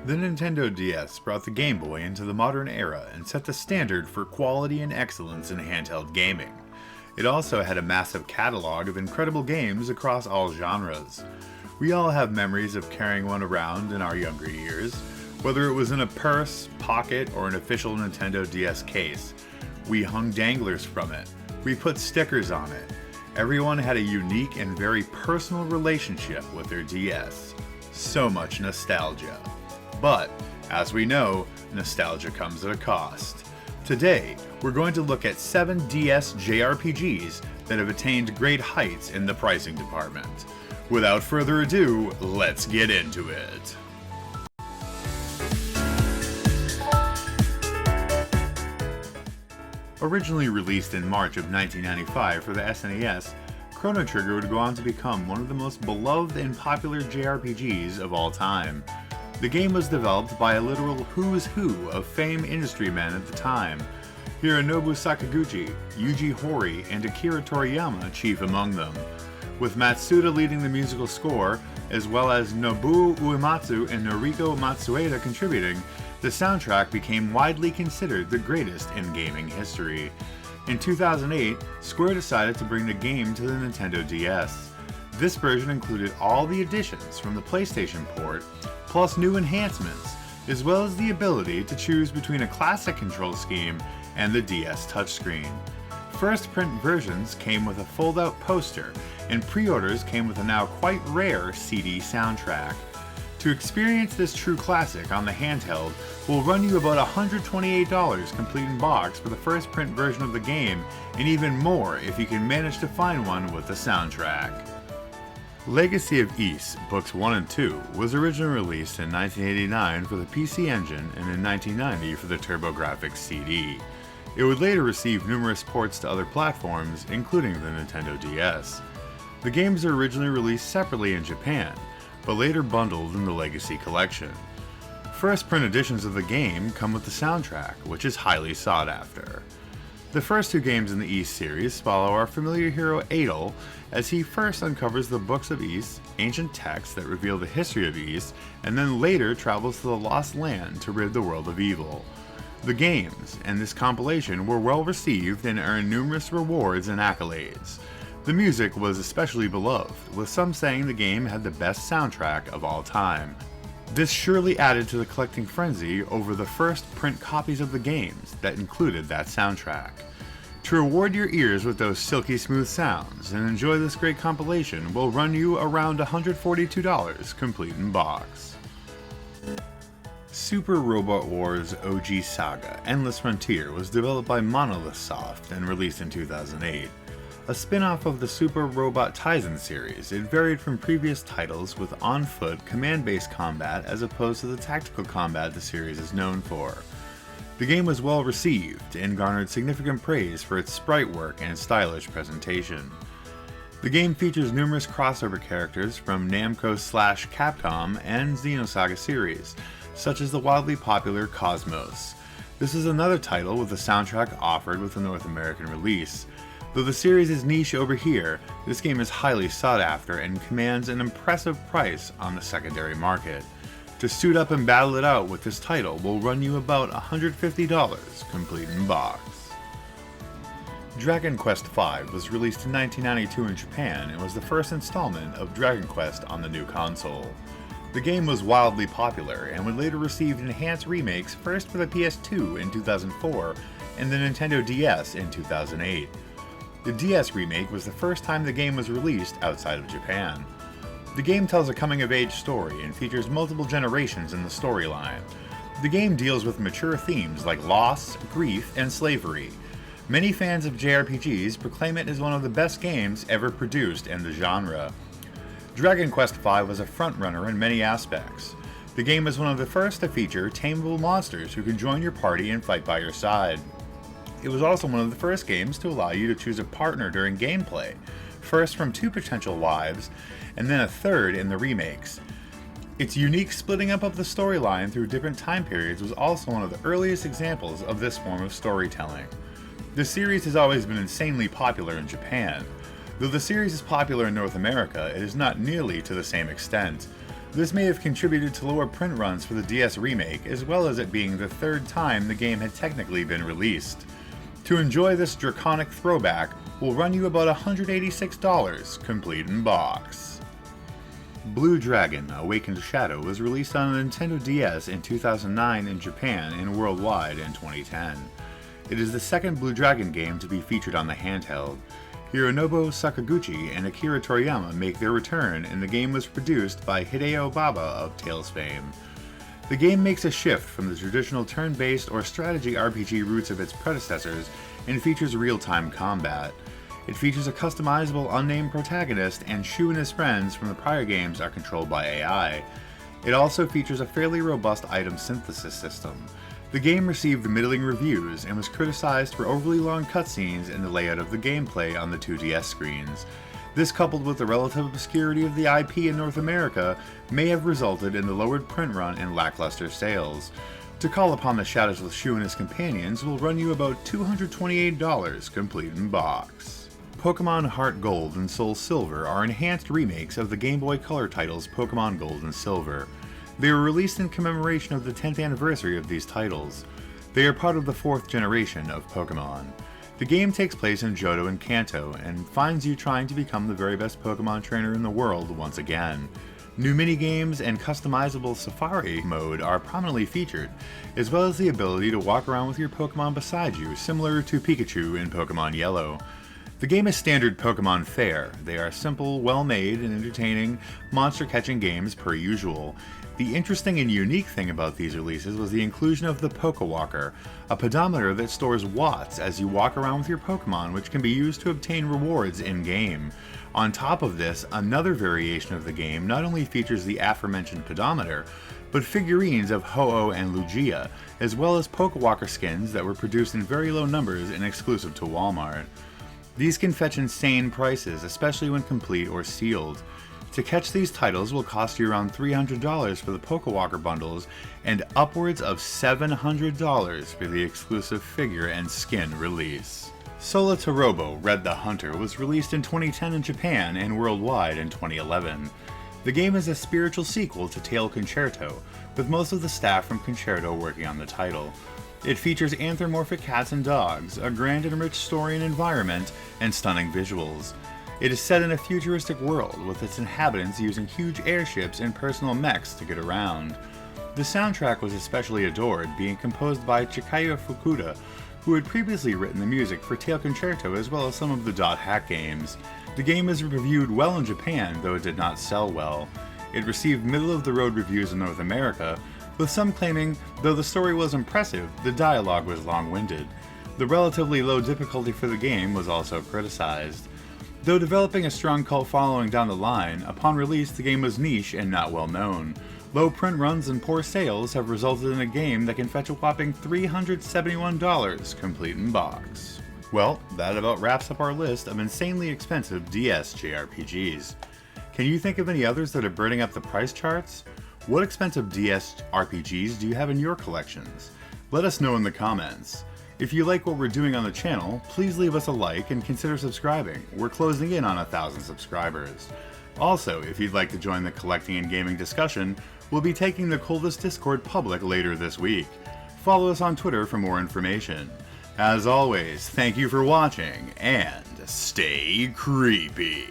The Nintendo DS brought the Game Boy into the modern era and set the standard for quality and excellence in handheld gaming. It also had a massive catalog of incredible games across all genres. We all have memories of carrying one around in our younger years, whether it was in a purse, pocket, or an official Nintendo DS case. We hung danglers from it. We put stickers on it. Everyone had a unique and very personal relationship with their DS. So much nostalgia. But, as we know, nostalgia comes at a cost. Today, we're going to look at 7 DS JRPGs that have attained great heights in the pricing department. Without further ado, let's get into it. Originally released in March of 1995 for the SNES, Chrono Trigger would go on to become one of the most beloved and popular JRPGs of all time. The game was developed by a literal who's who of famed industry men at the time. Hironobu Sakaguchi, Yuji Horii, and Akira Toriyama chief among them. With Matsuda leading the musical score, as well as Nobuo Uematsu and Noriko Matsueda contributing, the soundtrack became widely considered the greatest in gaming history. In 2008, Square decided to bring the game to the Nintendo DS. This version included all the additions from the PlayStation port, plus new enhancements, as well as the ability to choose between a classic control scheme and the DS touchscreen. First print versions came with a fold-out poster, and pre-orders came with a now quite rare CD soundtrack. To experience this true classic on the handheld will run you about $128 complete in box for the first print version of the game, and even more if you can manage to find one with the soundtrack. Legacy of Ys, Books 1 and 2, was originally released in 1989 for the PC Engine and in 1990 for the TurboGrafx CD. It would later receive numerous ports to other platforms, including the Nintendo DS. The games were originally released separately in Japan, but later bundled in the Legacy Collection. First print editions of the game come with the soundtrack, which is highly sought after. The first two games in the Ys series follow our familiar hero Adol as he first uncovers the Books of Ys, ancient texts that reveal the history of Ys, and then later travels to the Lost Land to rid the world of evil. The games and this compilation were well received and earned numerous rewards and accolades. The music was especially beloved, with some saying the game had the best soundtrack of all time. This surely added to the collecting frenzy over the first print copies of the games that included that soundtrack. To reward your ears with those silky smooth sounds and enjoy this great compilation will run you around $142 complete in box. Super Robot Wars OG Saga Endless Frontier was developed by Monolith Soft and released in 2008. A spin-off of the Super Robot Taisen series, it varied from previous titles with on-foot, command-based combat as opposed to the tactical combat the series is known for. The game was well received and garnered significant praise for its sprite work and stylish presentation. The game features numerous crossover characters from Namco/Capcom and Xenosaga series, such as the wildly popular Cosmos. This is another title with a soundtrack offered with a North American release. Though the series is niche over here, this game is highly sought after and commands an impressive price on the secondary market. To suit up and battle it out with this title will run you about $150 complete in box. Dragon Quest V was released in 1992 in Japan and was the first installment of Dragon Quest on the new console. The game was wildly popular and would later receive enhanced remakes first for the PS2 in 2004 and the Nintendo DS in 2008. The DS remake was the first time the game was released outside of Japan. The game tells a coming-of-age story and features multiple generations in the storyline. The game deals with mature themes like loss, grief, and slavery. Many fans of JRPGs proclaim it as one of the best games ever produced in the genre. Dragon Quest V was a frontrunner in many aspects. The game was one of the first to feature tameable monsters who could join your party and fight by your side. It was also one of the first games to allow you to choose a partner during gameplay, first from 2 potential wives, and then a third in the remakes. Its unique splitting up of the storyline through different time periods was also one of the earliest examples of this form of storytelling. The series has always been insanely popular in Japan. Though the series is popular in North America, it is not nearly to the same extent. This may have contributed to lower print runs for the DS remake, as well as it being the third time the game had technically been released. To enjoy this draconic throwback will run you about $186, complete in box. Blue Dragon: Awakened Shadow was released on a Nintendo DS in 2009 in Japan and worldwide in 2010. It is the second Blue Dragon game to be featured on the handheld. Hironobu Sakaguchi and Akira Toriyama make their return, and the game was produced by Hideo Baba of Tales fame. The game makes a shift from the traditional turn-based or strategy RPG roots of its predecessors and features real-time combat. It features a customizable unnamed protagonist, and Shu and his friends from the prior games are controlled by AI. It also features a fairly robust item synthesis system. The game received middling reviews and was criticized for overly long cutscenes and the layout of the gameplay on the two DS screens. This, coupled with the relative obscurity of the IP in North America, may have resulted in the lowered print run and lackluster sales. To call upon the shadows with Shu and his companions will run you about $228, complete in box. Pokemon HeartGold and SoulSilver are enhanced remakes of the Game Boy Color titles Pokemon Gold and Silver. They were released in commemoration of the 10th anniversary of these titles. They are part of the 4th generation of Pokemon. The game takes place in Johto and Kanto, and finds you trying to become the very best Pokemon trainer in the world once again. New minigames and customizable Safari mode are prominently featured, as well as the ability to walk around with your Pokemon beside you, similar to Pikachu in Pokemon Yellow. The game is standard Pokemon fare. They are simple, well-made, and entertaining monster-catching games per usual. The interesting and unique thing about these releases was the inclusion of the Pokewalker, a pedometer that stores watts as you walk around with your Pokemon, which can be used to obtain rewards in-game. On top of this, another variation of the game not only features the aforementioned pedometer, but figurines of Ho-Oh and Lugia, as well as Pokewalker skins that were produced in very low numbers and exclusive to Walmart. These can fetch insane prices, especially when complete or sealed. To catch these titles will cost you around $300 for the Pokewalker bundles and upwards of $700 for the exclusive figure and skin release. Solatorobo Red the Hunter was released in 2010 in Japan and worldwide in 2011. The game is a spiritual sequel to Tail Concerto, with most of the staff from Concerto working on the title. It features anthropomorphic cats and dogs, a grand and rich story and environment, and stunning visuals. It is set in a futuristic world, with its inhabitants using huge airships and personal mechs to get around. The soundtrack was especially adored, being composed by Chikaya Fukuda, who had previously written the music for Tail Concerto as well as some of the Dot Hack games. The game was reviewed well in Japan, though it did not sell well. It received middle-of-the-road reviews in North America, with some claiming, though the story was impressive, the dialogue was long-winded. The relatively low difficulty for the game was also criticized. Though developing a strong cult following down the line, upon release the game was niche and not well known. Low print runs and poor sales have resulted in a game that can fetch a whopping $371 complete in box. Well, that about wraps up our list of insanely expensive DS JRPGs. Can you think of any others that are burning up the price charts? What expensive DS RPGs do you have in your collections? Let us know in the comments. If you like what we're doing on the channel, please leave us a like and consider subscribing. We're closing in on 1,000 subscribers. Also, if you'd like to join the collecting and gaming discussion, we'll be taking the coldest Discord public later this week. Follow us on Twitter for more information. As always, thank you for watching, and stay creepy.